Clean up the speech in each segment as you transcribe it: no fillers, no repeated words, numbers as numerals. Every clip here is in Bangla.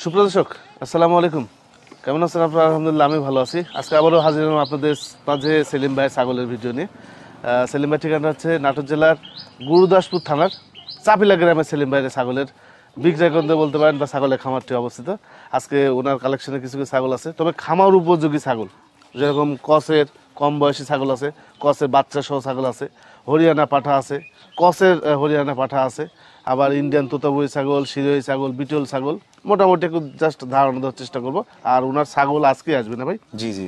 সুপ্রদর্শক আসসালামু আলাইকুম, কেমন আছেন আপনারা? আলহামদুলিল্লাহ আমি ভালো আছি। আজকে আবারও হাজির হলাম আপনাদের মাঝে সেলিম ভাই ছাগলের ভিডিও নিয়ে। সেলিম ভাই ঠিকানা হচ্ছে নাটোর জেলার গুরুদাসপুর থানার চাপিলা গ্রামের সেলিম ভাইয়ের ছাগলের বিক্রয় কেন্দ্র বলতে পারেন বা ছাগলের খামারটি অবস্থিত। আজকে ওনার কালেকশনে কিছু কিছু ছাগল আছে, তবে খামার উপযোগী ছাগল, যেরকম কসের কম বয়সী ছাগল আছে, কসের বাচ্চা সহ ছাগল আছে, হরিয়ানা পাঠা আছে, কসের হরিয়ানা পাঠা আছে, আবার ইন্ডিয়ান তোতাপুরি ছাগল, সিরোহী ছাগল, বিটল ছাগল, মোটামুটি একটু জাস্ট ধারণা দেওয়ার চেষ্টা করবো। আর ওনার ছাগল আজকে আসবে না ভাই? জি জি,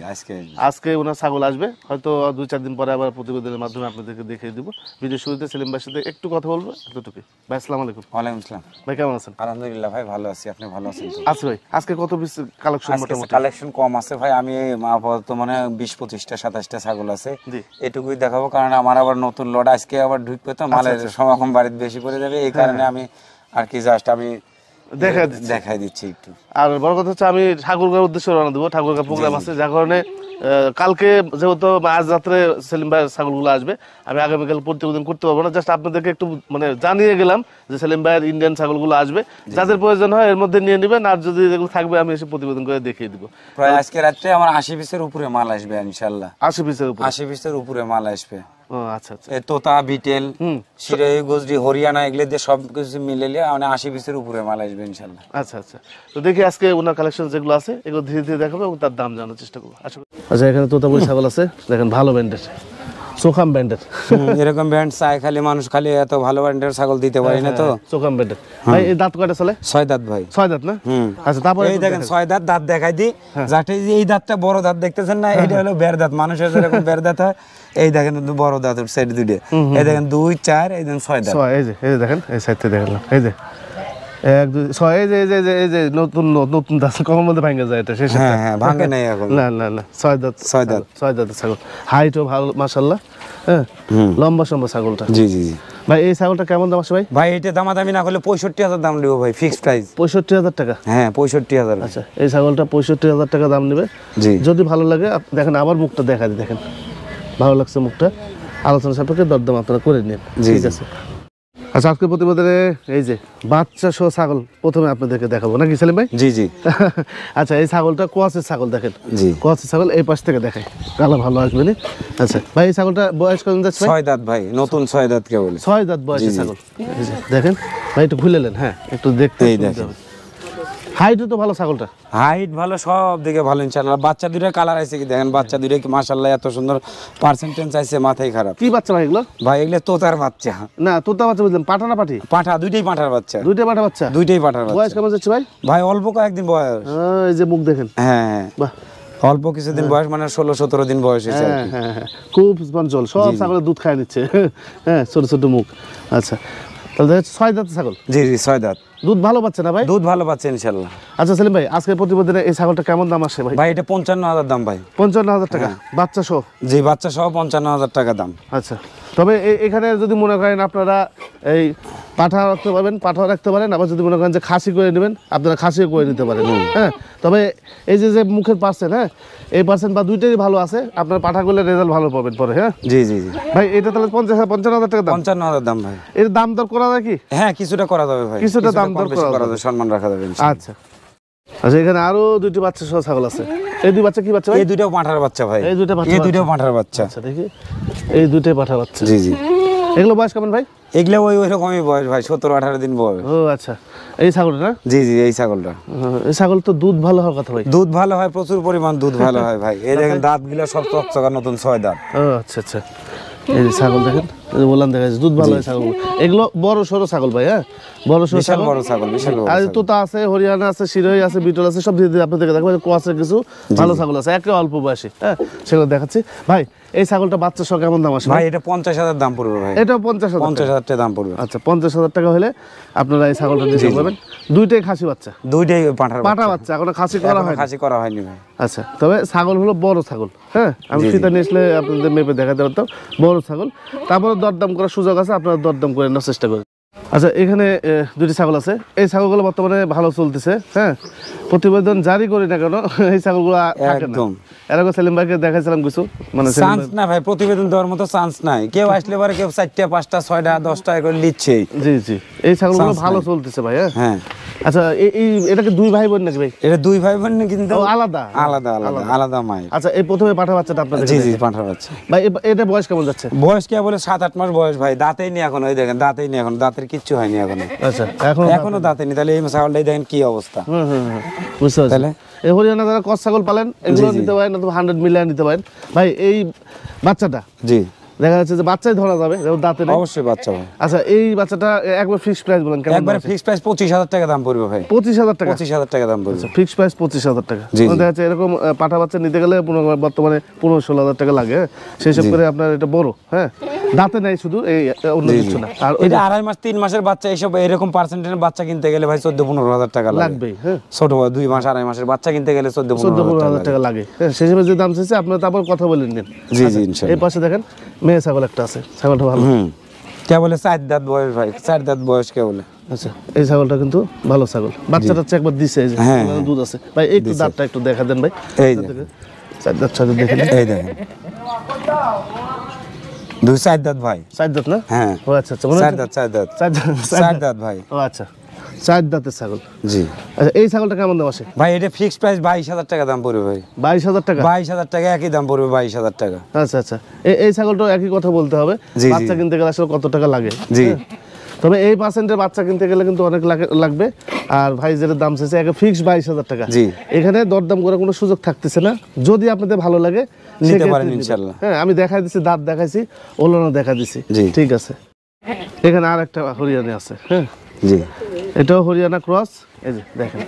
আজকে ওনার ছাগল আসবে, হয়তো 2-4 দিন পরে আবার প্রতিবেদনের মাধ্যমে আপনাদেরকে দেখিয়ে দিব। ভিডিও শুরুতে সেলিম ভাইয়ের সাথে একটু কথা বলবো, এতটুকুই। ভাই আসসালামু আলাইকুম। ওয়ালাইকুম আসসালাম। ভাই কেমন আছেন? আলহামদুলিল্লাহ ভাই, ভালো আছি। আপনি ভালো আছেন? আচ্ছা ভাই, আজকে কত পিস কালেকশন? মোটামুটি কালেকশন কম আছে ভাই, আমি আপাতত মানে 20-25টা 27টা ছাগল আছে, এটুকুই দেখাবো। কারণ আমার আবার নতুন লট আজকে আবার ঢুকবে, তো মালের সমাগম বাড়িতে বেশি পড়ে যাবে, এই কারণে আমি আর কি জাস্ট আমি দেখাই দিচ্ছি একটু। আর বড় কথা হচ্ছে আমি ঠাকুরগাঁর উদ্দেশ্যে রওনা দেবো, ঠাকুরগাঁ প্রোগ্রাম আছে, যার কারণে কালকে যেহেতু আজ রাত্রে সেলিম ভাইয়ের ছাগলগুলো আসবে, আমি আগামীকাল প্রতিবেদন করতে পারবো না। জাস্ট আপনাদেরকে একটু মানে জানিয়ে গেলাম যে সেলিম ভাইয়ের ইন্ডিয়ান ছাগলগুলো আসবে, যাদের প্রয়োজন হয় এর মধ্যে নিয়ে নেবেন, আর যদি যেগুলো থাকবে আমি এসে প্রতিবেদন করে দেখিয়ে দিব। প্রায় আজকে রাত্রে আমার 80 পিসের উপরে মাল আসবে ইনশাআল্লাহ। 80 পিসের উপরে? 80 পিসের উপরে মাল আসবে। আচ্ছা আচ্ছা। তোতা, বিটেল, সিরাই, গোজরি, হরিয়ানা এগুলো দিয়ে সবকিছু মিলেলে মানে 80 পিসের উপরে মাল আসবে ইনশাআল্লাহ। আচ্ছা আচ্ছা, তো দেখি আজকে ওনার কালেকশন যেগুলো আছে এগুলো ধীরে ধীরে দেখাবো এবং তার দাম জানার চেষ্টা করবো। আচ্ছা, এখানে তোতাপুরি ছাগল আছে, দেখেন ভালো ব্র্যান্ডের, সোখাম ব্র্যান্ডের। এরকম ব্র্যান্ড চাই খালি মানুষ, খালি এত ভালো ব্র্যান্ডের ছাগল দিতে পারি না তো। সোখাম ব্র্যান্ডের। ভাই এই দাঁত কয়টা চলে? 6 দাঁত ভাই। 6 দাঁত না? আচ্ছা, তারপরে এই দেখেন 6 দাঁত। দাঁত দেখাই দি, যাতে এই দাঁতটা বড় দাঁত দেখতেছেন না, এটা হলো বের দাঁত। মানুষের যেরকম বের দাঁত হয়, এই দেখেন বড় দাঁত সাইড দুইটা, এই দেখেন 2, 4, এই দেখেন 6 দাঁত। এই যে দেখেন এই সাইড থেকে দেখলাম, এই যে 1, 2, 6, এই যে নতুন নতুন দাঁত কখন মধ্যে ভাঙে যায় এটা, শেষ। হ্যাঁ, ভাঙে নাই এখন। না না না, 6 দাঁত। 6 দাঁত, 6 দাঁতের ছাগল, হাইটও ভালো মাশাআল্লাহ। হ্যাঁ, লম্বা সম্ভব ছাগলটা। জি জি জি। ভাই এই ছাগলটা কেমন দাম আছে ভাই? ভাই এটা দামাদামি না করলে 65,000 দাম দেবো ভাই, ফিক্সড প্রাইস। 65,000 টাকা? হ্যাঁ 65,000। আচ্ছা, এই ছাগলটা 65,000 টাকা দাম নেবে। জি, যদি ভালো লাগে দেখেন, আবার মুখটা দেখা দিই, দেখেন ভালো লাগছে মুখটা, আলোচনা সাপেক্ষে দরদাম আপনারা করে নিন। ঠিক আছে। আচ্ছা, আজকে প্রতিবেদনে এই যে বাচ্চা সহ ছাগল প্রথমে আপনাদেরকে দেখাবো, নাকি সেলিম ভাই? জি জি। আচ্ছা, এই ছাগলটা কোয়াসের ছাগল, দেখেন। জি, কোয়াসের ছাগল, এই পাশ থেকে দেখাই, কালো ভালো আসবে না। আচ্ছা ভাই, এই ছাগলটা বয়স কত যাচ্ছে? 6 দাঁত ভাই, নতুন 6 দাঁত কে বলে। 6 দাঁত বয়সের ছাগল, এই যে দেখেন ভাই, একটু খুলে নেন। হ্যাঁ, একটু দেখতে। এই দেখেন, হাইটও তো ভালো ছাগলটা, হাইট ভালো, সব দিকে ভালো ইনশাআল্লাহ। বাচ্চা দুইটা কালার আছে কি দেখেন, বাচ্চা দুইটা কি মাশাআল্লাহ এত সুন্দর পার্সেন্টেজ আছে, মাথায় খারাপ। কি বাচ্চা ভাই এগুলো? ভাই এগুলো তোতার বাচ্চা। না, তোতা বাচ্চা বুঝলাম, পাঠা না পাঠি? পাঠা, দুইটাই পাঠার বাচ্চা। দুইটাই পাঠা বাচ্চা? দুইটাই পাঠার বাচ্চা। বয়স কেমন যাচ্ছে ভাই? ভাই অল্প কয়েকদিন বয়স। এই যে মুখ দেখেন। হ্যাঁ, বাহ, অল্প কিছুদিন বয়স, মানে 16-17 দিন বয়স হয়েছে। হ্যাঁ হ্যাঁ, খুব স্পঞ্জল, সব ছাগলের দুধ খায় নিচ্ছে। হ্যাঁ, ছোট ছোট মুখ। আচ্ছা, তাহলে 6 দাঁত ছাগল? জি জি, 6 দাঁত। দুধ ভালো পাচ্ছে না ভাই? দুধ ভালো পাচ্ছে ইনশাআল্লাহ। আচ্ছা সেলিম ভাই, আজকের প্রতিবেদনে এই ছাগলটা কেমন দাম আসে ভাই? ভাই এটা 55,000 দাম ভাই। 55,000 টাকা বাচ্চা সহ? জি, বাচ্চা সহ 55,000 টাকা দাম। আচ্ছা, তবে এখানে যদি মনে করেন আপনারা এই পাঠা রাখতে পারবেন, পাঠাও রাখতে পারেন, আবার যদি মনে করেন যে খাসি করে নেবেন, আপনারা খাসিও করে নিতে পারেন। হ্যাঁ, তবে এই যে যে মুখের পার্সেন্ট, হ্যাঁ এই পার্সেন্ট বা দুইটাই ভালো আছে, আপনার পাঠা করলে রেজাল্ট ভালো পাবেন পরে। হ্যাঁ জি জি জি ভাই, এটা তাহলে 55,000 টাকা দাম? 55,000 দাম ভাই। এর দাম দর করা যায় কি? হ্যাঁ, কিছুটা করা যাবে ভাই, কিছুটা দাম দর করা যাবে, সম্মান রাখা যাবে। আচ্ছা আচ্ছা, এখানে আরো দুইটি বাচ্চা সহ ছাগল আছে। এই দুই বাচ্চা কি বাচ্চা ভাই? এই দুইটাও পাঠার বাচ্চা ভাই। এই দুইটা বাচ্চা? এই দুইটাও পাঠার বাচ্চা। আচ্ছা, দেখি এই দুইটাই পাঠা বাচ্চা। জি জি। এগুলো বয়স কেমন ভাই? এগুলো ওই রকমই বয়স ভাই, 17-18 দিন বয়স। ও আচ্ছা, এই ছাগলটা না? জি জি, এই ছাগলটা। এই ছাগল তো দুধ ভালো হওয়ার কথা ভাই। দুধ ভালো হয়, প্রচুর পরিমাণ দুধ ভালো হয় ভাই। এই দেখেন দাঁতগুলো সব চকচকা, নতুন 6 দাঁত। ও আচ্ছা আচ্ছা, এই যে ছাগল দেখেন, বললাম দেখা যাচ্ছে দুধ ভালো হয় ছাগল। এগুলো বড় সরো ছাগল ভাই। হ্যাঁ, বড় সরো ছাগল, বড় ছাগল, বিশাল বড়। আর তোতা আছে, হরিয়ানা আছে, সিরোহী আছে, বিটল আছে, সব ধীরে ধীরে আপনাদেরকে দেখবেন। কোয়াসের কিছু ভালো ছাগল আছে, একে অল্প বয়সী। হ্যাঁ, সেগুলো দেখাচ্ছি ভাই। এই ছাগলটা বাচ্চা সহ কেমন দাম আসে ভাই? এটা 50,000 দাম পড়বে ভাই। এটাও 50,000? 50,000 টাকা দাম পড়বে। আচ্ছা, 50,000 টাকা হলে আপনারা এই ছাগলটা নিতে পারবেন। দুইটাই খাসি বাচ্চা? দুইটাই পাঠার পাঠা বাচ্চা, এখনো খাসি করা হয়? খাসি করা হয়নি ভাই। আচ্ছা, তবে ছাগল হলো বড় ছাগল। হ্যাঁ, আমি ফিতা নিয়ে আসলে আপনাদের মেপে দেখাতে পারতাম, বড় ছাগল। তারপরে দরদাম করার সুযোগ আছে, আপনারা দরদাম করে নেওয়ার চেষ্টা করেন। আচ্ছা, এখানে দুটি ছাগল আছে। এই ছাগলগুলো বর্তমানে ভালো চলতেছে। হ্যাঁ, প্রতিবেদন জারি করি না কেন, এই ছাগলগুলো একদম এরকম সেলিম ভাইকে দেখাইছিলাম কিছু, মানে চান্স না ভাই, প্রতিবেদন দেওয়ার মতো চান্স নাই। কেউ আসলে পরে কেউ 4টা 5টা 6টা 10টা করে নিচ্ছে। জি জি, এই ছাগলগুলো ভালো চলতেছে ভাই। হ্যাঁ, আচ্ছা এটা কি দুই ভাই বোন নাকি ভাই? এটা দুই ভাই বোন কিন্তু আলাদা আলাদা আলাদা আলাদা মায়ের। আচ্ছা, এই প্রথমে পাঠা বাচ্চাটা আপনাদের জি জি পাঁঠা বাচ্চা ভাই, এটা বয়স কেমন যাচ্ছে? বয়স কে বলে 7-8 মাস বয়স ভাই, দাঁতেই নেই এখন, ওই দেখেন দাঁতেই নেই এখন, দাঁতের কিচ্ছু হয়নি এখনো। আচ্ছা, এখনো দাঁতে নেই, তাহলে এই ছাগলটাই দেখেন কি অবস্থা। বুঝতে পারছি। তাহলে এই হরিয়ানা যারা কস ছাগল পালেন এগুলো নিতে পারেন, অথবা 100 মিলিয়ন নিতে পারেন ভাই। এই বাচ্চাটা জি দেখা যাচ্ছে যে বাচ্চাই ধরা যাবে, যেমন দাঁতে নেই। অবশ্যই বাচ্চা ভাই। আচ্ছা, এই বাচ্চাটা একবার ফিক্সড প্রাইস বলেন কেমন? একবারে ফিক্সড প্রাইস 25,000 টাকা দাম পড়বে ভাই। 25,000 টাকা? 25,000 টাকা দাম পড়বে। ফিক্সড প্রাইস 25,000 টাকা। জি, দেখা যাচ্ছে এরকম পাঠা বাচ্চা নিতে গেলে বর্তমানে 15-16,000 টাকা লাগে। সেই সব করে আপনার এটা বড়, হ্যাঁ, দাঁতে নাই শুধু, এই অন্য কিছু না। আর এটা 2.5 মাস 3 মাসের বাচ্চা, এইসব এরকম পার্সেন্টের বাচ্চা কিনতে গেলে ভাই 14-15,000 টাকা লাগবে। হ্যাঁ, ছোট 2 মাস 2.5 মাসের বাচ্চা কিনতে গেলে 14-15,000 টাকা লাগে। হ্যাঁ, সেই হিসেবে যে দাম চাইছে আপনারা তারপর কথা বলে নিন। জি জি ইনশাআল্লাহ। এই পাশে দেখেন মেয়ে ছাগল একটা আছে, ছাগলটা ভালো। কে বলে 4 দাঁত বয়স ভাই, 4 দাঁত বয়স কে বলে। আচ্ছা, এই ছাগলটা কিন্তু ভালো ছাগল, বাচ্চাটা হচ্ছে একবার দিছে, এই যে দুধ আছে ভাই। একটু দাঁতটা একটু দেখা দেন ভাই। এই যে 4 দাঁত ছাগল দেখেন, এই দেখেন 2-4 দাঁত ভাই। 4 দাঁত না? হ্যাঁ ও আচ্ছা আচ্ছা, মনে 4 দাঁত 4 দাঁত 4 দাঁত ভাই। ও আচ্ছা, 4 দাঁতের ছাগল। জি। আচ্ছা, এই ছাগলটা কেমন দাম আসে ভাই? এটা ফিক্সড প্রাইস 22,000 টাকা দাম পড়বে ভাই। 22,000 টাকা? 22,000 টাকা, একই দাম পড়বে 22,000 টাকা। আচ্ছা আচ্ছা, এই ছাগলটাও একই কথা বলতে হবে। জি, জি। বাচ্চা কিনতে গেলে আসলে কত টাকা লাগে? জি। হ্যাঁ। তবে এই পার্সেন্টের বাচ্চা কিনতে গেলে কিন্তু অনেক লাগবে। আর ভাই যেটা দাম চাইছে একে ফিক্সড 22,000 টাকা। জি। এখানে দরদাম করে কোনো সুযোগ থাকতেছে না। যদি আপনাদের ভালো লাগে নিতে পারেন ইনশাআল্লাহ। হ্যাঁ, আমি দেখাই দিছি, দাঁত দেখাইছি, ওলানো দেখা দিছি। জি। ঠিক আছে। এখানে আর একটা হরিয়ানা আছে। হ্যাঁ, জি। এটাও হরিয়ানা ক্রস। এই যে দেখেন,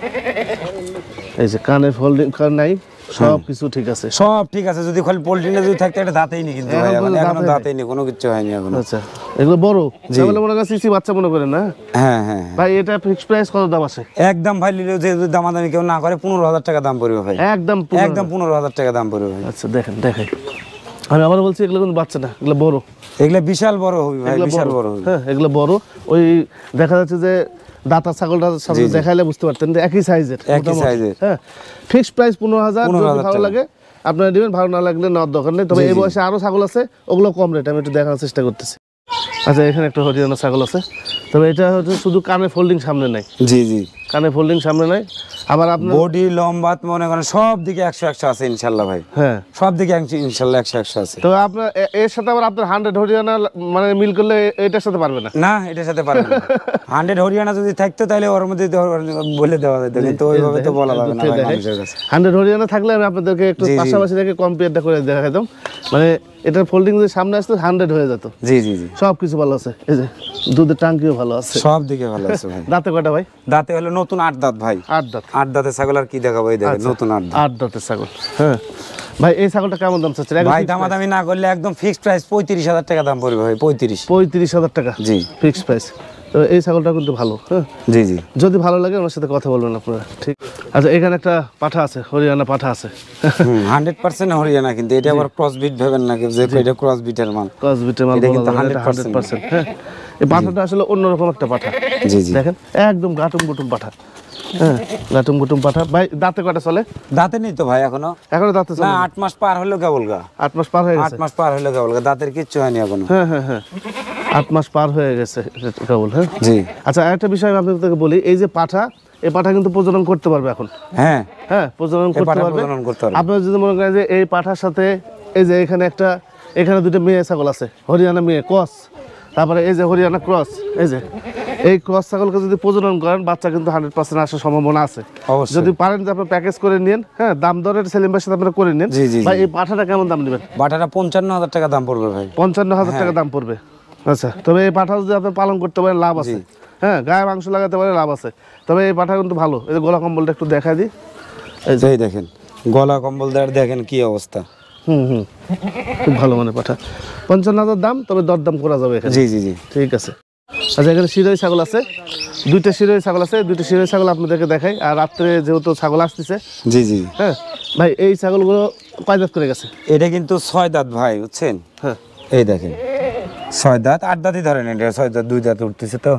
এই যে কানে ফোল্ডিং কান নাই, সব কিছু ঠিক আছে। সব ঠিক আছে, যদি খালি পোল্ট্রিনে যদি থাকতে এটা দাঁতেই নি কিন্তু ভাই, এখনো দাঁতেই নি, কোনো কিছু হয়নি এখনো। আচ্ছা, এগুলো বড় তাহলে মনে করেন সিসি বাচ্চা মনে করেন না? হ্যাঁ হ্যাঁ ভাই, এটা ফিক্সড প্রাইস কত দাম আছে? একদম ভাই নিলে যে যদি দামাদামি কেউ না করে 15,000 টাকা দাম পড়বে ভাই। একদম একদম 15,000 টাকা দাম পড়বে ভাই। আচ্ছা, দেখেন দেখাই। আমি আবার বলছি, এগুলো কিন্তু বাচ্চা না, এগুলো বড়। এগুলা বিশাল বড় হবে ভাই, বিশাল বড় হবে। হ্যাঁ, এগুলো বড়। ওই দেখা যাচ্ছে যে দাতা ছাগলটার সাথে দেখাইলে বুঝতে পারতেন যে একই সাইজের। হ্যাঁ, ফিক্সড প্রাইস 15,000। যদি ভালো লাগে আপনারা দিবেন, ভালো না লাগলে নেওয়ার দরকার নেই। তবে এই বয়সে আরো ছাগল আছে, ওগুলো কম রেট, আমি একটু দেখার চেষ্টা করতেছি। আচ্ছা, এখানে একটা হরিয়ানা ছাগল আছে, তবে এটা হচ্ছে শুধু কানে ফোল্ডিং সামনে নাই। জি জি, কানে ফোল্ডিং সামনে নাই। আবার আপনার বডি লম্বাত মনে করেন সব দিকে 100-100 আছে ইনশাআল্লাহ ভাই। হ্যাঁ, সব দিকে ইনশাআল্লাহ 100-100 আছে। তবে আপনার এর সাথে আবার আপনার 100 হরিয়ানা মানে মিল করলে এটার সাথে পারবে না। না, এটার সাথে পারবে না। 100 হরিয়ানা যদি থাকতো তাহলে ওর মধ্যে বলে দেওয়া যেত, কিন্তু ওইভাবে তো বলা যাবে না ভাই মানুষের কাছে। 100 হরিয়ানা থাকলে আমি আপনাদেরকে একটু পাশাপাশি রেখে কম্পেয়ারটা করে দেখাইতাম। মানে এটার ফোল্ডিং যদি সামনে আসতো 100 হয়ে যেত। জি জি জি, সব কিছু ভালো আছে। এই যে দুধের টাঙ্কিও ভালো আছে, সব দিকে ভালো আছে ভাই। দাঁতে কয়টা ভাই? দাঁতে হলো নতুন 8 দাঁত ভাই। 8 দাঁত। 8 দাঁতের ছাগল আর কি দেখাবো, এই দেখেন নতুন 8 দাঁত। 8 দাঁতের ছাগল। হ্যাঁ ভাই, এই ছাগলটা কেমন দাম চাচ্ছেন? ভাই দামাদামি না করলে একদম ফিক্সড প্রাইস 35,000 টাকা দাম পড়বে ভাই। 35,000 টাকা? জি, ফিক্সড প্রাইস। তো এই ছাগলটা কিন্তু ভালো। হ্যাঁ, জি জি, যদি ভালো লাগে আমার সাথে কথা বলবেন আপনারা। ঠিক। আচ্ছা, এখানে একটা পাঠা আছে, হরিয়ানা পাঠা আছে। 100% হরিয়ানা, কিন্তু এটা আবার ক্রস বিট ভেবেন না যে এটা ক্রস বিটের মাল। ক্রস বিটের মাল, এটা কিন্তু 100%। হ্যাঁ, এই পাঠাটা আসলে অন্যরকম একটা পাঠা। জি জি, দেখেন একদম গাটুম গুটুম পাঠা। হ্যাঁ, গাটুম গুটুম পাঠা। ভাই দাঁতে কয়টা চলে? দাঁতে নেই তো ভাই এখনো। এখনো দাঁতে চলে না, 8 মাস পার হলো কেবল গা। 8 মাস পার হয়ে 8 গেছে? মাস পার হলো কেবল গা, দাঁতের কিচ্ছু হয়নি এখনো। হ্যাঁ হ্যাঁ হ্যাঁ, 8 মাস পার হয়ে গেছে কেবল। হ্যাঁ জি। আচ্ছা, আরেকটা বিষয় আমি আপনাদেরকে বলি, এই যে পাঠা, এই পাঠা কিন্তু প্রজনন করতে পারবে এখন। হ্যাঁ হ্যাঁ, প্রজনন করতে পারবে। প্রজনন করতে পারবে। আপনারা যদি মনে করেন যে এই পাঠার সাথে এই যে এখানে দুটো মেয়ে ছাগল আছে, হরিয়ানা মেয়ে ক্রস, তারপরে এই যে হরিয়ানা ক্রস, এই ক্রস ছাগলকে যদি প্রজনন করেন বাচ্চা কিন্তু 100% আসার সম্ভাবনা আছে। অবশ্যই। যদি পারেন যে আপনি প্যাকেজ করে নিন, হ্যাঁ, দাম দরের সেলিম ভাইয়ের সাথে আপনারা করে নিন। জি, জি, ভাই, এই পাঠাটা কেমন দাম নেবেন? বাটাটা 55,000 টাকা দাম পড়বে ভাই। 55,000 টাকা দাম পড়বে। আচ্ছা, তবে এই পাঠা যদি আপনি পালন করতে পারেন লাভ আছে। হ্যাঁ, গায়ে মাংস লাগাতে পারে লাভ আছে। তবে এই পাঠা কিন্তু ভালো। এই যে গলা কম্বলটা একটু দেখাই দিই। এই দেখেন গলা কম্বল দেওয়ার, দেখেন কি অবস্থা। খুব ভালো মানে পাঠা। 55,000 দাম, তবে দরদাম করা যাবে এখানে। জি জি জি, ঠিক আছে। আচ্ছা, এখানে শিরোই ছাগল আছে, 2টা শিরোই ছাগল আছে। 2টা শিরোই ছাগল আপনাদেরকে দেখাই। আর রাত্রে যেহেতু ছাগল আসতেছে। জি জি, হ্যাঁ ভাই, এই ছাগলগুলো কয় দাঁত করে গেছে? এটা কিন্তু 6 দাঁত ভাই, বুঝছেন? হ্যাঁ, এই দেখেন 6 দাঁত, 8 দাঁতই ধরেন। এটা 6 দাঁত, 2 দাঁত উঠতেছে তো।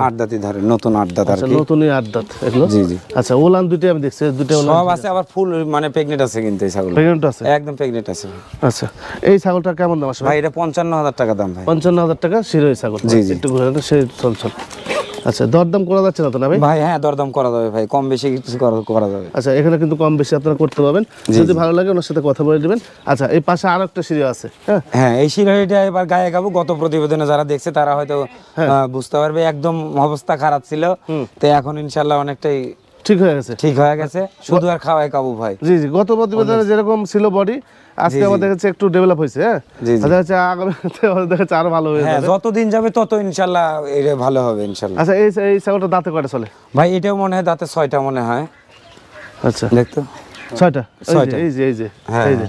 8 দাঁতই ধরেন, নতুন 8 দাঁত আর আচ্ছা, কি। নতুনই 8 দাঁত এগুলো। জি জি। আচ্ছা, ওলান 2টা আমি দেখছি, 2টা ওলান সব আছে, আবার ফুল মানে প্রেগনেন্ট আছে কিন্তু এই ছাগল। প্রেগন্যান্ট আছে? একদম প্রেগনেন্ট আছে। আচ্ছা, এই ছাগলটা কেমন দাম আসবে? ভাই এটা 55,000 টাকা দাম ভাই। 55,000 টাকা শিরোই ছাগল। জি, জি। একটু ঘুরে সেই চল। আচ্ছা, দরদাম করা যাচ্ছে না তো না ভাই? ভাই হ্যাঁ, দরদাম করা যাবে ভাই, কম বেশি কিছু করা যাবে। আচ্ছা, এখানে কিন্তু কম বেশি আপনারা করতে পারবেন, যদি ভালো লাগে ওনার সাথে কথা বলে দিবেন। আচ্ছা, এই পাশে আরো একটা সিঁড়ি আছে। হ্যাঁ হ্যাঁ, এই সিঁড়িটা এবার গায়ে গাবো, গত প্রতিবেদনে যারা দেখছে তারা হয়তো বুঝতে পারবে, একদম অবস্থা খারাপ ছিল, তো এখন ইনশাল্লাহ অনেকটাই ঠিক হয়ে গেছে। ঠিক হয়ে গেছে, শুধু আর খাওয়াই কাবু ভাই। জি জি, গত প্রতিবেদনে যেরকম ছিল বডি, আজকে আমাদের কাছে একটু ডেভেলপ হয়েছে। হ্যাঁ, দেখা যাচ্ছে আগামীতে দেখা যাচ্ছে আরো ভালো হয়ে হ্যাঁ, যাবে। যত দিন যাবে তত ইনশাল্লাহ এটা ভালো হবে ইনশাল্লাহ। আচ্ছা, এই ছাগলটা দাঁতে কয়টা চলে ভাই? এটাও মনে হয় দাঁতে 6টা মনে হয়। আচ্ছা, দেখতো 6টা। ছয়টা। এই যে হ্যাঁ, এই যে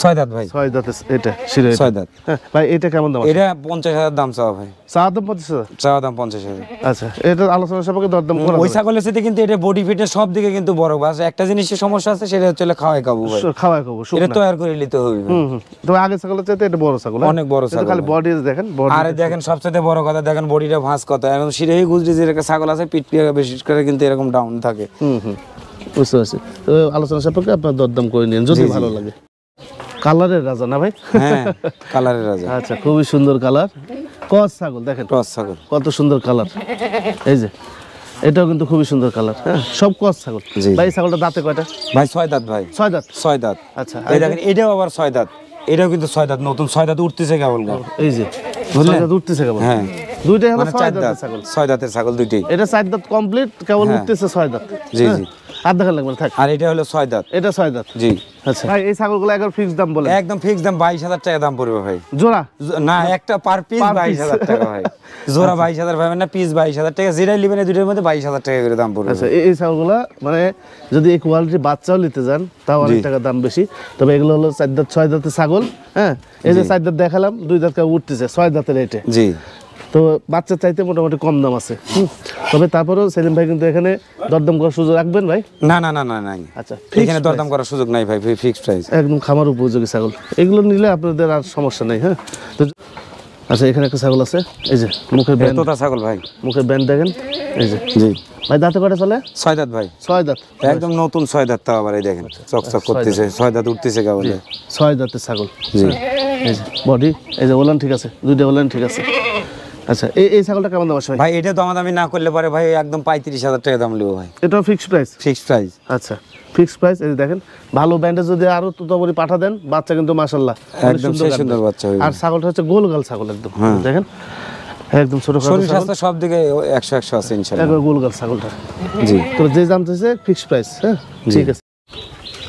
6 দাঁত ভাই। 6 দাঁতে এটা সিঁড়ি। 6 দাঁত। হ্যাঁ ভাই, এটা কেমন দাম? এটা 50,000 দাম চাওয়া ভাই। চা দাম 25,000। চাওয়া দাম 50,000। আচ্ছা, এটা আলোচনা সাপেক্ষে দরদাম করা ওই যাবে। ছাগলের সাথে কিন্তু এটা বডি ফিটের সব দিকে কিন্তু বড়, বাস একটা জিনিসের সমস্যা আছে, সেটা হচ্ছে খাওয়াই কাবু ভাই। খাওয়াই খাবো এটা তৈরি করে নিতে হবে। তবে আগে ছাগলের চাইতে এটা বড় ছাগল, অনেক বড় ছাগল। খালি বডি দেখেন, বডি। আরে দেখেন, সবচেয়ে বড় কথা দেখেন বডিটা ভাঁজ কত। এখন সিরাহি গুজরি যে একটা ছাগল আছে, পিঠ বিশেষ করে কিন্তু এরকম ডাউন থাকে। বুঝতে পারছি। তো আলোচনা সাপেক্ষে আপনার দরদাম করে নিন যদি ভালো লাগে। কালারের রাজা না ভাই? হ্যাঁ, কালারের রাজা। আচ্ছা, খুবই সুন্দর কালার, ক্রস ছাগল। দেখেন ক্রস ছাগল কত সুন্দর কালার। এই যে এটাও কিন্তু খুবই সুন্দর কালার। হ্যাঁ, সব ক্রস ছাগল। ভাই ছাগলটা দাঁতে কয়টা? ভাই 6 দাঁত ভাই। 6 দাঁত। 6 দাঁত। আচ্ছা, এই দেখেন, এটাও আবার 6 দাঁত। এটাও কিন্তু 6 দাঁত, নতুন 6 দাঁত উঠতেছে কেবল। এই যে বুঝলেন? 6 দাঁত উঠতেছে কেবল। হ্যাঁ, দুইটাই হলো মানে 6 4 দাঁতের দাঁত, ছাগল। 6 দাঁতের ছাগল দুইটাই। এটা 4 দাঁত কমপ্লিট, কেবল উঠতেছে 6 দাঁত। জি জি। আর দেখা লাগবে না, থাক। আর এটা হলো 6 দাঁত। এটা 6 দাঁত। জি। আচ্ছা ভাই, এই ছাগলগুলো একবার ফিক্স দাম বলেন। একদম ফিক্স দাম 22,000 টাকা দাম পড়বে ভাই। জোড়া না, একটা পার পিস 22,000 টাকা ভাই। জোড়া 22,000 ভাই, না পিস 22,000 টাকা। যেটাই নেবেন এই দুটোর মধ্যে 22,000 টাকা করে দাম পড়বে। আচ্ছা, এই ছাগলগুলো মানে যদি এই কোয়ালিটি বাচ্চাও নিতে যান তাও অনেক টাকা দাম বেশি। তবে এগুলো হলো 4 দাঁত 6 দাঁতের ছাগল। হ্যাঁ, এই যে 4 দাঁত দেখালাম, 2 দাঁত কেউ উঠতেছে 6 দাঁতের রেটে। জি। তো বাচ্চার চাইতে মোটামুটি কম দাম আছে। তবে তারপরেও সেলিম ভাই কিন্তু এখানে দরদাম করার সুযোগ রাখবেন ভাই? না না না না না, আচ্ছা, এখানে দরদাম করার সুযোগ নাই ভাই, ফিক্সড প্রাইস। একদম খামার উপযোগী ছাগল, এগুলো নিলে আপনাদের আর সমস্যা নেই। হ্যাঁ, তো আচ্ছা, এখানে একটা ছাগল আছে। এই যে মুখের ব্যান্ড, তোতা ছাগল ভাই। মুখের ব্যান্ড দেখেন। এই যে জি ভাই, দাঁতে কয়টা চলে? 6 দাঁত ভাই। 6 দাঁত। একদম নতুন 6 দাঁত, তাও আবার এই দেখেন চকচক করতেছে, 6 দাঁত উঠতেছে কেবল। 6 দাঁতের ছাগল। জি। এই যে বডি, এই যে ওলান ঠিক আছে, দুইটা ওলান ঠিক আছে। আচ্ছা, এই ছাগলটা কেমন দাম আছে ভাই? ভাই এটা দামাদামি না করলে পারে ভাই, একদম 35,000 টাকা দাম লিবো ভাই। এটাও ফিক্সড প্রাইস? Fixed price. আচ্ছা, ফিক্সড প্রাইস। এই যে দেখেন, ভালো ব্যান্ডে যদি আরো তোতাবড়ি পাঠা দেন, বাচ্চা কিন্তু মাশাআল্লাহ অনেক একদম সুন্দর সুন্দর কাটবে। বাচ্চা হবে। আর ছাগলটা হচ্ছে গোলগাল ছাগল একদম। দেখেন একদম ছোট শরীর স্বাস্থ্য সব দিকে 100 আছে ইনশাআল্লাহ। একবার গোলগাল ছাগলটা। জি। তো যে দাম চাইছে ফিক্সড প্রাইস। হ্যাঁ, ঠিক আছে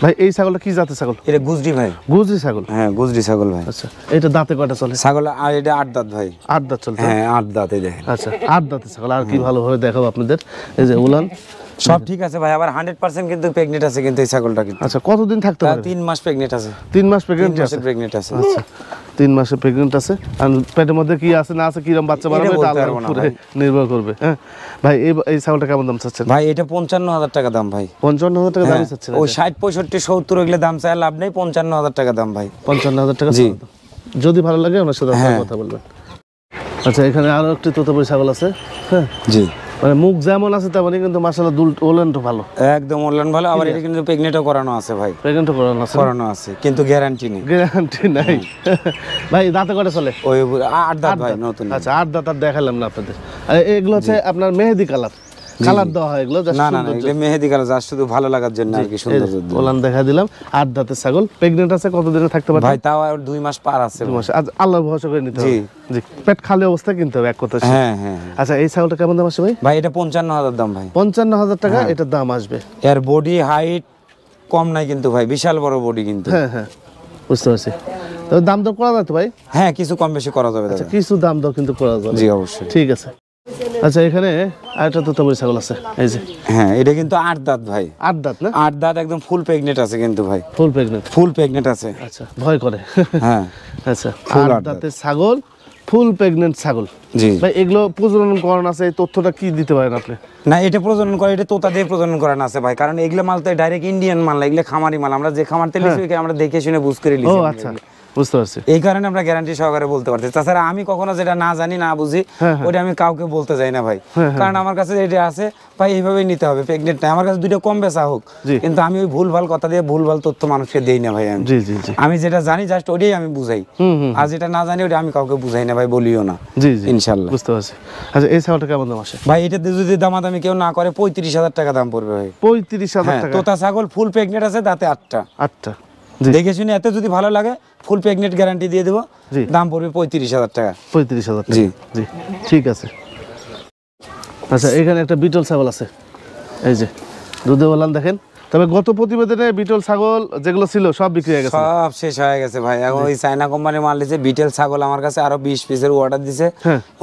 ভাই। এই ছাগলটা কি জাতের ছাগল? এটা গুজরি ভাই। গুজরি ছাগল। হ্যাঁ, গুজরি ছাগল ভাই। আচ্ছা, এটা দাঁতে কয়টা চলে? ছাগল আর এটা 8 দাঁত ভাই। 8 দাঁত চলতে। হ্যাঁ, 8 দাঁত এই দেখেন। আচ্ছা, 8 দাঁতের ছাগল। আর কি ভালোভাবে দেখাবো আপনাদের। এই যে উলান সব ঠিক আছে ভাই, আবার 100% কিন্তু প্রেগনেন্ট আছে কিন্তু এই ছাগলটা কিন্তু। আচ্ছা, কতদিন থাকতে পারে? 3 মাস প্রেগনেন্ট আছে। 3 মাস প্রেগন্যান্ট 3 আছে। মাসের প্রেগনেন্ট আছে। আচ্ছা, 3 মাসে প্রেগন্যান্ট আছে। আর পেটের মধ্যে কি আছে না আছে, কিরকম বাচ্চা বানাবে, এটা এটা বলতে আল্লাহর পারবো না উপরে ভাই। নির্ভর করবে। হ্যাঁ ভাই, এই ছাগলটা কেমন দাম চাচ্ছেন? ভাই এটা 55,000 টাকা দাম ভাই। 55,000 টাকা দাম হ্যাঁ, চাচ্ছেন? ওই 60 65 70 এগুলো দাম চাই লাভ নেই, 55,000 টাকা দাম ভাই। 55,000 টাকা জি। দাম। যদি ভালো লাগে আমার সাথে আপনারা হ্যাঁ। কথা বলবেন। আচ্ছা, এখানে আরো একটি তোতাপুরি ছাগল আছে। হ্যাঁ, জি। মানে মুখ যেমন আছে তেমনই কিন্তু মাশাআল্লাহ দুল ওলেনটা ভালো, একদম অনলাইন ভালো। আবার এটা কিন্তু প্রেগনেন্টও করানো আছে ভাই। প্রেগন্যান্ট করানো আছে? করানো আছে কিন্তু গ্যারান্টি নেই। গ্যারান্টি নাই। ভাই দাঁতে কয়টা চলে? ওই 8 দাঁত ভাই, নতুন। আচ্ছা, 8 দাঁত আর দেখালাম না আপনাদের। আর এগুলো হচ্ছে আপনার মেহেদি কালার দেওয়া হয় এগুলো, just না না না, সৌন্দর্য। এগুলো মেহেদি কালার যা শুধু ভালো লাগার জন্য আর কি, সুন্দর। ওলান দেখা দিলাম। 8 দাঁতের ছাগল, প্রেগনেন্ট আছে, কতদিনে থাকতে পারে? ভাই তাও আর 2 মাস পার আছে। 2 মাস। আজ আল্লাহর ভরসা করে নিতে জি। হবে। জি, পেট খালি অবস্থা কিনতে হবে এক কথা। হ্যাঁ হ্যাঁ। আচ্ছা, এই ছাগলটা কেমন দাম আছে ভাই? ভাই এটা 55,000 দাম ভাই। 55,000 টাকা এটার দাম আসবে। এর বডি হাইট কম নাই কিন্তু ভাই, বিশাল বড় বডি কিন্তু। হ্যাঁ হ্যাঁ, বুঝতে পারছি। তো দাম দর করা যায় তো ভাই? হ্যাঁ, কিছু কম বেশি করা যাবে দাদা। কিছু দাম দর কিন্তু করা যাবে। জি অবশ্যই। ঠিক আছে। আচ্ছা, এখানে আরেকটা তোতাপুরি ছাগল আছে। এই যে হ্যাঁ, এটা কিন্তু 8 দাঁত ভাই। 8 দাঁত না? 8 দাঁত, একদম ফুল প্রেগনেন্ট আছে কিন্তু ভাই। ফুল প্রেগনেন্ট? ফুল প্রেগনেন্ট আছে। আচ্ছা, ভয় করে। হ্যাঁ। আচ্ছা, Full 8 8 দাঁত। দাঁতের ছাগল, ফুল প্রেগনেন্ট ছাগল। জি। ভাই এগুলো প্রজনন করানো আছে, এই তথ্যটা কি দিতে পারেন আপনি? না, এটা প্রজনন করে, এটা তোতা দিয়ে প্রজনন করানো আছে ভাই। কারণ এগুলো মাল তো ডাইরেক্ট ইন্ডিয়ান মাল, এগুলো খামারি মাল। আমরা যে খামার থেকে লিখি আমরা দেখে শুনে বুঝ করে ও লিখি। আচ্ছা, বুঝতে পারছি। এই কারণে আমরা গ্যারান্টি সহকারে বলতে পারছি। তাছাড়া আমি কখনো যেটা না জানি না বুঝি ওটা আমি কাউকে বলতে চাই না ভাই, কারণ আমার কাছে এটা আছে ভাই, এইভাবেই নিতে হবে, প্রেগনেন্ট নাই। আমার কাছে দুইটা কম বেচা হোক, কিন্তু আমি ওই ভুলভাল কথা দিয়ে ভুলভাল তথ্য মানুষকে দেই না ভাই। আমি আমি যেটা জানি জাস্ট ওটাই আমি বুঝাই, আর যেটা না জানি ওটা আমি কাউকে বুঝাই না ভাই, বলিও না। জি জি ইনশাআল্লাহ। বুঝতে পারছি। আচ্ছা এই ছাগলটা কেমন দাম আসে ভাই? এটাতে যদি দামাদামি কেউ না করে 35,000 টাকা দাম পড়বে ভাই। 35,000 টাকা? তোতা ছাগল ফুল প্রেগনেন্ট আছে, দাঁতে 8টা। 8টা। দেখে শুনে এত যদি ভালো লাগে ফুল প্রেগনেন্ট গ্যারান্টি দিয়ে দেবো, দাম পড়বে 35,000 টাকা। 35,000 টাকা? জি জি ঠিক আছে। আচ্ছা এখানে একটা বিটল ছাগল আছে, এই যে দুধে বললাম দেখেন। তবে গত প্রতিবেদনে বিটল ছাগল যেগুলো ছিল সব বিক্রি হয়ে গেছে, সব শেষ হয়ে গেছে ভাই। এখন ওই চায়না কোম্পানির মাল দিয়েছে বিটেল ছাগল, আমার কাছে আরো 20 পিসের অর্ডার দিছে,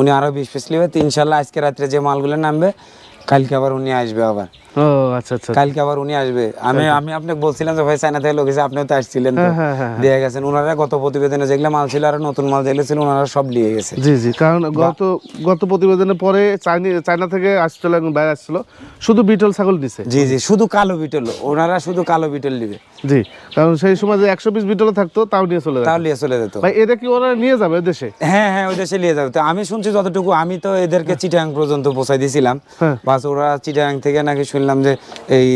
উনি আরো 20 পিস নেবে। ইনশাআল্লাহ আজকে রাত্রে যে মালগুলো নামবে কালকে আবার উনি আসবে আবার। ও আচ্ছা আচ্ছা, কালকে আবার উনি আসবে। আমি আপনাকে বলছিলাম যে ভাই চায়না থেকে লোক এসে, আপনিও তো আসছিলেন, তো দিয়ে গেছেন। ওনারা গত প্রতিবেদনে যেগুলো মাল ছিল আর নতুন মাল যেগুলো ছিল ওনারা সব নিয়ে গেছে। জি জি, কারণ গত প্রতিবেদনের পরে চায়না থেকে আসছিল এবং বাইরে আসছিল, শুধু বিটল ছাগল নিছে। জি জি, শুধু কালো বিটল, ওনারা শুধু কালো বিটল নিবে। জি, কারণ সেই সময় যে 100 পিস বিটল থাকতো তাও নিয়ে চলে তাও নিয়ে চলে যেত ভাই। এটা কি ওরা নিয়ে যাবে দেশে? হ্যাঁ হ্যাঁ, ওই দেশে নিয়ে যাবে। তো আমি শুনছি যতটুকু, আমি তো এদেরকে চিটাগাং পর্যন্ত পৌঁছাই দিয়েছিলাম, বাস ওরা চিটাগাং থেকে নাকি শুনলাম যে এই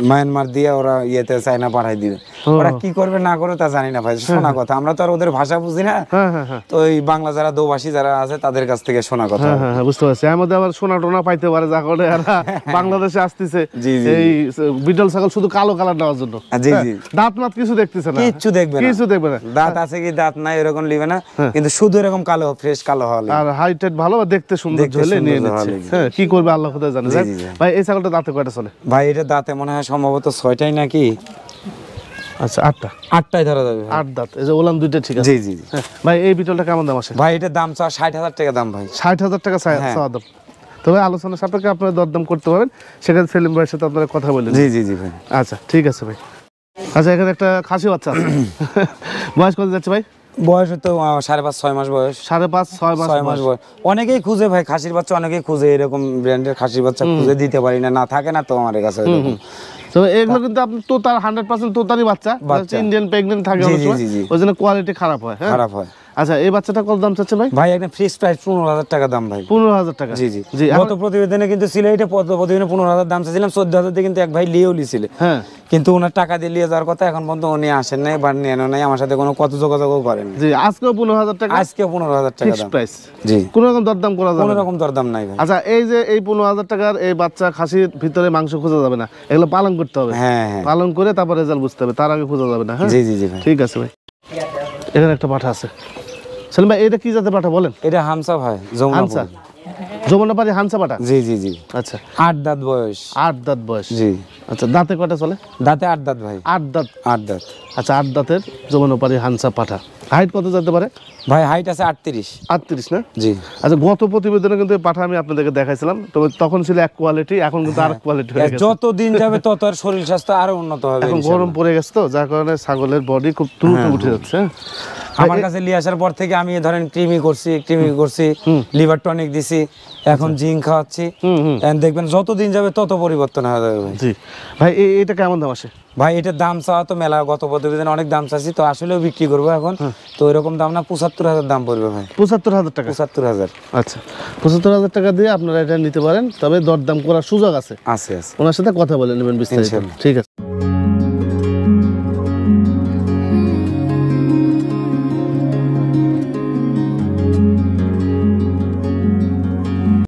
মায়ানমার দিয়ে ওরা ইয়েতে চায়না পাঠাই দিবে। ওরা কি করবে না করবে তা জানি না ভাই, শোনা কথা। আমরা তো আর ওদের ভাষা বুঝি না, তো এই বাংলা যারা দোভাষী যারা আছে তাদের কাছ থেকে শোনা কথা। হ্যাঁ বুঝতে পারছি। এর মধ্যে আবার সোনা টোনা পাইতে পারে, যা করে এরা বাংলাদেশে আসতেছে এই বিটল ছাগল শুধু কালো কালার নেওয়ার জন্য। জি জি, দাঁত মাত কিছু দেখতেছে না, কিচ্ছু দেখবে না, কিছু দেখবে না। দাঁত আছে কি দাঁত নাই এরকম নিবে না, কিন্তু শুধু এরকম কালো, ফ্রেশ কালো হলে আর হাইট ভালো, দেখতে সুন্দর হলে নিয়ে নিচ্ছে। হ্যাঁ, কি করবে আল্লাহ খোদা জানে। ভাই এই ছাগলটা দাঁতে কয়টা চলে? ভাই এটা দাঁতে মনে হয় সম্ভবত 6টাই নাকি। আচ্ছা 8টাই ধরা যাবে। 8 দাঁত, এই যে ওলাম দুইটা ঠিক আছে। জি জি। ভাই এই বিটলটা কেমন দাম আসে? ভাই এটার দাম 60,000 টাকা দাম ভাই। 60,000 টাকা চাওয়া দাম। তবে আলোচনা সাপেক্ষে আপনারা দরদাম করতে পারেন, সেখানে সেলিম ভাইয়ের সাথে আপনারা কথা বললেন। জি জি জি ভাই। আচ্ছা ঠিক আছে ভাই। আচ্ছা এখানে একটা খাসি বাচ্চা আছে, বয়স কত যাচ্ছে ভাই? বয়স তো 5.5-6 মাস বয়স। 5.5-6 মাস বয়স। অনেকেই খুঁজে ভাই খাসির বাচ্চা, অনেকেই খুঁজে এরকম ব্র্যান্ডের খাসির বাচ্চা খুঁজে দিতে পারি না, না থাকে না তো আমার কাছে। তো এগুলো কিন্তু আপনি তো তার 100% তোতারই বাচ্চা, ইন্ডিয়ান প্রেগন্যান্ট থাকে অনেক সময়, ওই জন্য কোয়ালিটি খারাপ হয়। খারাপ হয়। আচ্ছা এই বাচ্চাটা কত দাম চাচ্ছে ভাই? ভাই একদম ফিক্স প্রাইস 15,000 টাকা দাম ভাই। 15,000 টাকা? জি জি জি। গত প্রতিবেদনে কিন্তু ছিল এটা, প্রতিবেদনে 15,000 দাম চাইছিলাম, 14,000 দিয়ে কিন্তু এক ভাই লিয়েও লিছিল। হ্যাঁ, কিন্তু ওনার টাকা দিয়ে লিয়ে যাওয়ার কথা, এখন পর্যন্ত উনি আসেন নাই বা নেন নাই, আমার সাথে কোনো কত যোগাযোগও করেন। জি, আজকেও 15,000 টাকা? আজকে 15,000 টাকা দাম প্রাইস। জি, কোনো রকম দরদাম করা যাবে না? কোনো রকম দরদাম নাই ভাই। আচ্ছা এই যে এই 15,000 টাকার এই বাচ্চা খাসির ভিতরে মাংস খোঁজা যাবে না, এগুলো পালন করতে হবে। হ্যাঁ হ্যাঁ, পালন করে তারপর রেজাল্ট বুঝতে হবে, তার আগে খোঁজা যাবে না। হ্যাঁ জি জি জি ভাই। ঠিক আছে ভাই। এখানে একটা পাঠা আছে, সেলিম ভাই এটা কি জাতের পাঠা বলেন? এটা হামসা ভাই, হামসা, যমুনাপাড়ি হামসা পাঠা? জি জি জি। আচ্ছা 8 দাঁত বয়স। 8 দাঁত বয়স? জি। আচ্ছা দাঁতে কয়টা চলে? দাঁতে 8 দাঁত ভাই। 8 দাঁত? 8 দাঁত। আচ্ছা 8 দাঁতের যমুনাপাড়ি হামসা পাঠা, হাইট কত যেতে পারে ভাই? হাইট আছে 38। 38 না? জি। আচ্ছা গত প্রতিবেদনে কিন্তু এই পাঠা আমি আপনাদেরকে দেখাইছিলাম, তবে তখন ছিল এক কোয়ালিটি, এখন কিন্তু আরেক কোয়ালিটি হয়ে গেছে। যত দিন যাবে তত আর শরীর স্বাস্থ্য আরো উন্নত হবে। এখন গরম পড়ে গেছে তো, যার কারণে ছাগলের বডি খুব দ্রুত উঠে যাচ্ছে। আমার কাছে নিয়ে আসার পর থেকে আমি ধরেন ক্রিমি করছি, লিভার টনিক দিছি, এখন জিঙ্ক খাওয়াচ্ছি, দেখবেন যত দিন যাবে তত পরিবর্তন হয়ে যাবে ভাই। জি ভাই এটা কেমন দাম আসে? ভাই এটার দাম চাওয়া তো মেলা, গত প্রতিবেদনে অনেক দাম চাচ্ছি, তো আসলেও বিক্রি করবো এখন, তো এরকম দাম না, 75,000 দাম পড়বে ভাই। 75,000 টাকা? 75,000। আচ্ছা 75,000 টাকা দিয়ে আপনারা এটা নিতে পারেন, তবে দরদাম করার সুযোগ আছে। আছে আছে, ওনার সাথে কথা বলে নেবেন বিস্তারিত। ঠিক আছে।